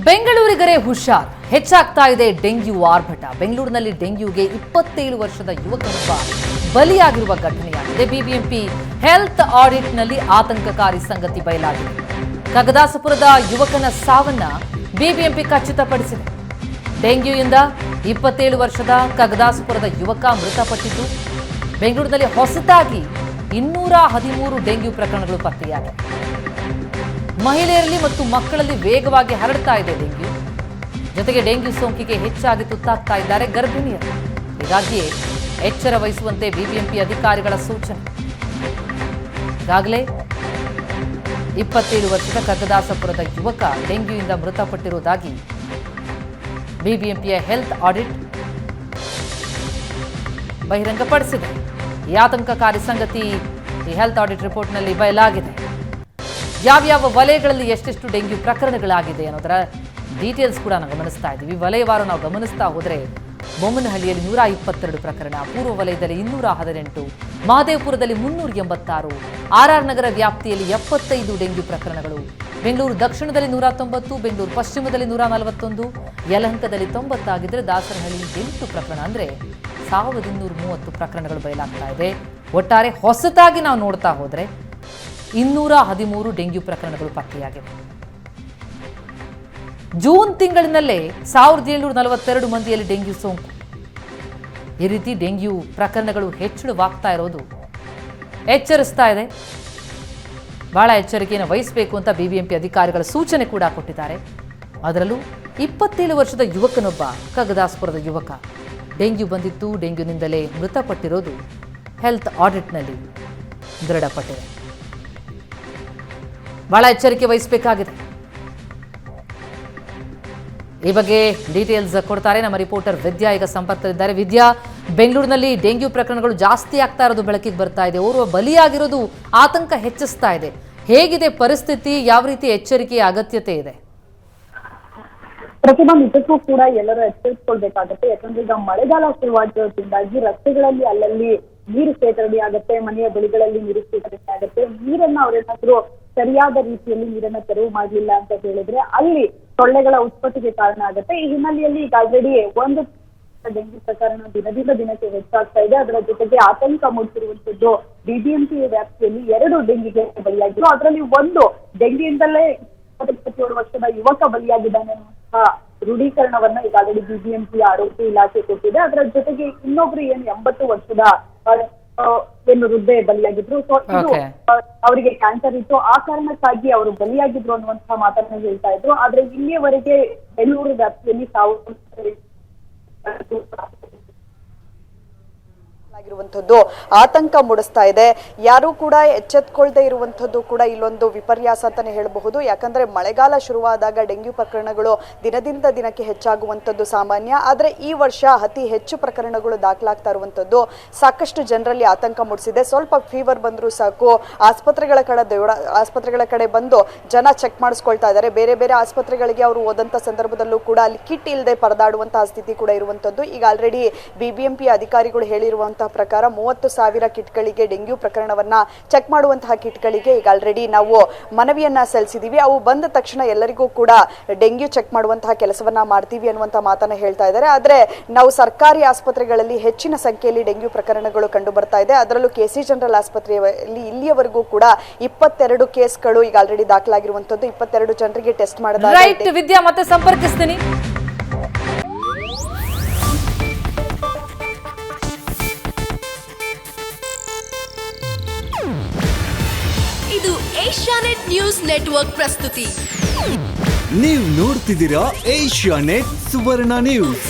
ಬೆಂಗಳೂರಿಗರೇ ಹುಷಾರ್, ಹೆಚ್ಚಾಗ್ತಾ ಇದೆ ಡೆಂಗ್ಯೂ ಆರ್ಭಟ. ಬೆಂಗಳೂರಿನಲ್ಲಿ ಡೆಂಗ್ಯೂಗೆ 27 ವರ್ಷದ ಯುವಕನೊಬ್ಬ ಬಲಿಯಾಗಿರುವ ಘಟನೆಯಾಗಿದೆ. ಬಿಬಿಎಂಪಿ ಹೆಲ್ತ್ ಆಡಿಟ್ನಲ್ಲಿ ಆತಂಕಕಾರಿ ಸಂಗತಿ ಬಯಲಾಗಿದೆ. ಕಗದಾಸಪುರದ ಯುವಕನ ಸಾವನ್ನ ಬಿಬಿಎಂಪಿ ಖಚಿತಪಡಿಸಿದೆ. ಡೆಂಗ್ಯೂಯಿಂದ 27 ವರ್ಷದ ಕಗದಾಸಪುರದ ಯುವಕ ಮೃತಪಟ್ಟಿದ್ದು, ಬೆಂಗಳೂರಿನಲ್ಲಿ ಹೊಸದಾಗಿ 213 ಡೆಂಗ್ಯೂ ಪ್ರಕರಣಗಳು ಪತ್ತೆಯಾಗಿವೆ. ಮಹಿಳೆಯರಲ್ಲಿ ಮತ್ತು ಮಕ್ಕಳಲ್ಲಿ ವೇಗವಾಗಿ ಹರಡ್ತಾ ಇದೆ ಡೆಂಗ್ಯೂ. ಜೊತೆಗೆ ಡೆಂಗ್ಯೂ ಸೋಂಕಿಗೆ ಹೆಚ್ಚಾಗಿ ತುತ್ತಾಗ್ತಾ ಇದ್ದಾರೆ ಗರ್ಭಿಣಿಯರು. ಹೀಗಾಗಿಯೇ ಎಚ್ಚರ ವಹಿಸುವಂತೆ ಬಿಬಿಎಂಪಿ ಅಧಿಕಾರಿಗಳ ಸೂಚನೆ. ಈಗಾಗಲೇ 27 ವರ್ಷದ ಕಗ್ಗದಾಸಪುರದ ಯುವಕ ಡೆಂಗ್ಯೂಯಿಂದ ಮೃತಪಟ್ಟಿರುವುದಾಗಿ ಬಿಬಿಎಂಪಿಯ ಹೆಲ್ತ್ ಆಡಿಟ್ ಬಹಿರಂಗಪಡಿಸಿದೆ. ಈ ಆತಂಕಕಾರಿ ಸಂಗತಿ ಈ ಹೆಲ್ತ್ ಆಡಿಟ್ ರಿಪೋರ್ಟ್ನಲ್ಲಿ ಬಯಲಾಗಿದೆ. ಯಾವ್ಯಾವ ವಲಯಗಳಲ್ಲಿ ಎಷ್ಟೆಷ್ಟು ಡೆಂಗ್ಯೂ ಪ್ರಕರಣಗಳಾಗಿದೆ ಅನ್ನೋದರ ಡೀಟೇಲ್ಸ್ ಕೂಡ ನಾವು ಗಮನಿಸ್ತಾ ಇದ್ದೀವಿ. ವಲಯವಾರು ನಾವು ಗಮನಿಸ್ತಾ ಹೋದರೆ ಬೊಮ್ಮನಹಳ್ಳಿಯಲ್ಲಿ 122 ಪ್ರಕರಣ, ಪೂರ್ವ ವಲಯದಲ್ಲಿ 218, ಮಹದೇವಪುರದಲ್ಲಿ 386, ಆರ್ಆರ್ ನಗರ ವ್ಯಾಪ್ತಿಯಲ್ಲಿ 75 ಡೆಂಗ್ಯೂ ಪ್ರಕರಣಗಳು, ಬೆಂಗಳೂರು ದಕ್ಷಿಣದಲ್ಲಿ 190, ಬೆಂಗಳೂರು ಪಶ್ಚಿಮದಲ್ಲಿ 141, ಯಲಹಂಕದಲ್ಲಿ 90 ಆಗಿದ್ರೆ ದಾಸರಹಳ್ಳಿ 8 ಪ್ರಕರಣ, ಅಂದರೆ 1230 ಪ್ರಕರಣಗಳು ಬಯಲಾಗ್ತಾ ಇದೆ. ಒಟ್ಟಾರೆ ಹೊಸದಾಗಿ ನಾವು ನೋಡ್ತಾ ಹೋದರೆ 213 ಡೆಂಗ್ಯೂ ಪ್ರಕರಣಗಳು ಪತ್ತೆಯಾಗಿವೆ. ಜೂನ್ ತಿಂಗಳಿನಲ್ಲೇ 1742 ಮಂದಿಯಲ್ಲಿ ಡೆಂಗ್ಯೂ ಸೋಂಕು. ಈ ರೀತಿ ಡೆಂಗ್ಯೂ ಪ್ರಕರಣಗಳು ಹೆಚ್ಚಳವಾಗ್ತಾ ಇರೋದು ಎಚ್ಚರಿಸ್ತಾ ಇದೆ. ಬಹಳ ಎಚ್ಚರಿಕೆಯನ್ನು ವಹಿಸಬೇಕು ಅಂತ ಬಿಬಿಎಂಪಿ ಅಧಿಕಾರಿಗಳ ಸೂಚನೆ ಕೂಡ ಕೊಟ್ಟಿದ್ದಾರೆ. ಅದರಲ್ಲೂ 27 ವರ್ಷದ ಯುವಕನೊಬ್ಬ, ಕಗ್ಗದಾಸಪುರದ ಯುವಕ, ಡೆಂಗ್ಯೂ ಬಂದಿತ್ತು, ಡೆಂಗ್ಯೂನಿಂದಲೇ ಮೃತಪಟ್ಟಿರೋದು ಹೆಲ್ತ್ ಆಡಿಟ್ನಲ್ಲಿ ದೃಢಪಟ್ಟಿದೆ. ಬಹಳ ಎಚ್ಚರಿಕೆ ವಹಿಸಬೇಕಾಗಿದೆ. ಈ ಬಗ್ಗೆ ಡೀಟೇಲ್ಸ್ ಕೊಡ್ತಾರೆ ನಮ್ಮ ರಿಪೋರ್ಟರ್ ವಿದ್ಯಾ. ಈಗ ಸಂಪರ್ಕದಲ್ಲಿದ್ದಾರೆ. ವಿದ್ಯಾ, ಬೆಂಗಳೂರಿನಲ್ಲಿ ಡೆಂಗ್ಯೂ ಪ್ರಕರಣಗಳು ಜಾಸ್ತಿ ಆಗ್ತಾ ಇರೋದು ಬೆಳಕಿಗೆ ಬರ್ತಾ ಇದೆ. ಓರ್ವ ಬಲಿಯಾಗಿರೋದು ಆತಂಕ ಹೆಚ್ಚಿಸ್ತಾ ಇದೆ. ಹೇಗಿದೆ ಪರಿಸ್ಥಿತಿ? ಯಾವ ರೀತಿ ಎಚ್ಚರಿಕೆಯ ಅಗತ್ಯತೆ ಇದೆ? ಪ್ರತಿಭಾ, ನಿಜಕ್ಕೂ ಕೂಡ ಎಲ್ಲರೂ ಎಚ್ಚರಿಸಿಕೊಳ್ಬೇಕಾಗತ್ತೆ. ಯಾಕಂದ್ರೆ ಈಗ ಮಳೆಗಾಲ ಶುರುವಾಗಿರೋದ್ರಿಂದಾಗಿ ರಸ್ತೆಗಳಲ್ಲಿ ಅಲ್ಲಲ್ಲಿ ನೀರು ಶೇಖರಣೆ ಆಗುತ್ತೆ, ಮನೆಯ ಬಳಿಗಳಲ್ಲಿ ನೀರು ಶೇಖರಣೆ ಆಗುತ್ತೆ. ನೀರನ್ನ ಅವರೇನಾದ್ರೂ ಸರಿಯಾದ ರೀತಿಯಲ್ಲಿ ನೀರನ್ನ ತೆರವು ಮಾಡಲಿಲ್ಲ ಅಂತ ಹೇಳಿದ್ರೆ ಅಲ್ಲಿ ಸೊಳ್ಳೆಗಳ ಉತ್ಪತ್ತಿಗೆ ಕಾರಣ ಆಗುತ್ತೆ. ಈ ಹಿನ್ನೆಲೆಯಲ್ಲಿ ಈಗ ಆಲ್ರೆಡಿ ಒಂದು ಡೆಂಗ್ಯೂ ಪ್ರಕರಣ ದಿನದಿಂದ ದಿನಕ್ಕೆ ಹೆಚ್ಚಾಗ್ತಾ ಇದೆ. ಅದರ ಜೊತೆಗೆ ಆತಂಕ ಮೂಡಿಸಿರುವಂತದ್ದು ಬಿಬಿಎಂಪಿ ವ್ಯಾಪ್ತಿಯಲ್ಲಿ 2 ಡೆಂಗಿಗೆ ಬಲಿಯಾಗಿದ್ರು. ಅದರಲ್ಲಿ ಒಂದು ಡೆಂಗಿಯಿಂದಲೇ 27 ವರ್ಷದ ಯುವಕ ಬಲಿಯಾಗಿದ್ದಾನೆ ಅನ್ನುವಂತಹ ದೃಢೀಕರಣವನ್ನ ಈಗಾಗಲೇ ಬಿಬಿಎಂಪಿ ಆರೋಗ್ಯ ಇಲಾಖೆ ಕೊಟ್ಟಿದೆ. ಅದರ ಜೊತೆಗೆ ಇನ್ನೊಬ್ರು 80 ವರ್ಷದ ವೃದ್ಧೆ ಬಲಿಯಾಗಿದ್ರು. ಸೊ ಇದು ಅವರಿಗೆ ಕ್ಯಾನ್ಸರ್ ಇತ್ತು, ಆ ಕಾರಣಕ್ಕಾಗಿ ಅವರು ಬಲಿಯಾಗಿದ್ರು ಅನ್ನುವಂತಹ ಮಾತನ್ನ ಹೇಳ್ತಾ ಇದ್ರು. ಆದ್ರೆ ಇಲ್ಲಿಯವರೆಗೆ ಬೆಂಗಳೂರು ವ್ಯಾಪ್ತಿಯಲ್ಲಿ ಆಗಿರುವಂತದ್ದು ಆತಂಕ ಮೂಡಿಸ್ತಾ ಇದೆ. ಯಾರು ಕೂಡ ಎಚ್ಚೆತ್ಕೊಳ್ದೇ ಇರುವಂತದ್ದು ಕೂಡ ಇಲ್ಲೊಂದು ವಿಪರ್ಯಾಸ ಅಂತಾನೆ ಹೇಳಬಹುದು. ಯಾಕಂದ್ರೆ ಮಳೆಗಾಲ ಶುರುವಾದಾಗ ಡೆಂಗ್ಯೂ ಪ್ರಕರಣಗಳು ದಿನದಿಂದ ದಿನಕ್ಕೆ ಹೆಚ್ಚಾಗುವಂತದ್ದು ಸಾಮಾನ್ಯ. ಆದ್ರೆ ಈ ವರ್ಷ ಅತಿ ಹೆಚ್ಚು ಪ್ರಕರಣಗಳು ದಾಖಲಾಗ್ತಾ ಇರುವಂತದ್ದು ಸಾಕಷ್ಟು ಜನರಲ್ಲಿ ಆತಂಕ ಮೂಡಿಸಿದೆ. ಸ್ವಲ್ಪ ಫೀವರ್ ಬಂದ್ರು ಸಾಕು ಆಸ್ಪತ್ರೆಗಳ ಕಡೆ ಬಂದು ಜನ ಚೆಕ್ ಮಾಡಿಸ್ಕೊಳ್ತಾ ಇದ್ದಾರೆ. ಬೇರೆ ಬೇರೆ ಆಸ್ಪತ್ರೆಗಳಿಗೆ ಅವರು ಹೋದಂತ ಸಂದರ್ಭದಲ್ಲೂ ಕೂಡ ಅಲ್ಲಿ ಕಿಟ್ ಇಲ್ಲದೆ ಪರದಾಡುವಂತಹ ಸ್ಥಿತಿ ಕೂಡ ಇರುವಂತದ್ದು. ಈಗ ಆಲ್ರೆಡಿ ಬಿಬಿಎಂಪಿ ಅಧಿಕಾರಿಗಳು ಹೇಳಿರುವಂತಹ ಪ್ರಕಾರ 30,000 ಕಿಟ್ಗಳಿಗೆ ಡೆಂಗ್ಯೂ ಪ್ರಕರಣವನ್ನ ಚೆಕ್ ಮಾಡುವಂತಹ ಕಿಟ್ಗಳಿಗೆ ಈಗ ಆಲ್ರೆಡಿ ನಾವು ಮನವಿಯನ್ನ ಸಲ್ಲಿಸಿದೀವಿ. ಅವು ಬಂದ ತಕ್ಷಣ ಎಲ್ಲರಿಗೂ ಕೂಡ ಡೆಂಗ್ಯೂ ಚೆಕ್ ಮಾಡುವಂತಹ ಕೆಲಸವನ್ನ ಮಾಡ್ತೀವಿ ಅನ್ನುವಂತಹ ಮಾತನ್ನ ಹೇಳ್ತಾ ಇದ್ದಾರೆ. ಆದ್ರೆ ನಾವು ಸರ್ಕಾರಿ ಆಸ್ಪತ್ರೆಗಳಲ್ಲಿ ಹೆಚ್ಚಿನ ಸಂಖ್ಯೆಯಲ್ಲಿ ಡೆಂಗ್ಯೂ ಪ್ರಕರಣಗಳು ಕಂಡು ಬರ್ತಾ ಇದೆ. ಅದರಲ್ಲೂ ಕೆಸಿ ಜನರಲ್ ಆಸ್ಪತ್ರೆಯಲ್ಲಿ ಇಲ್ಲಿಯವರೆಗೂ ಕೂಡ 22 ಕೇಸ್ಗಳು ಈಗ ಆಲ್ರೆಡಿ ದಾಖಲಾಗಿರುವಂತದ್ದು. 22 ಜನರಿಗೆ ಟೆಸ್ಟ್ ಮಾಡಲಾಗಿದೆ. ವಿದ್ಯಾ, ಮತ್ತೆ ಸಂಪರ್ಕಿಸ್ತೀನಿ. ಇದು ಏಷ್ಯಾನೆಟ್ ನ್ಯೂಸ್ ನೆಟ್ವರ್ಕ್ ಪ್ರಸ್ತುತಿ. ನೀವು ನೋಡ್ತಿದ್ದೀರಾ ಏಷ್ಯಾನೆಟ್ ಸುವರ್ಣ ನ್ಯೂಸ್.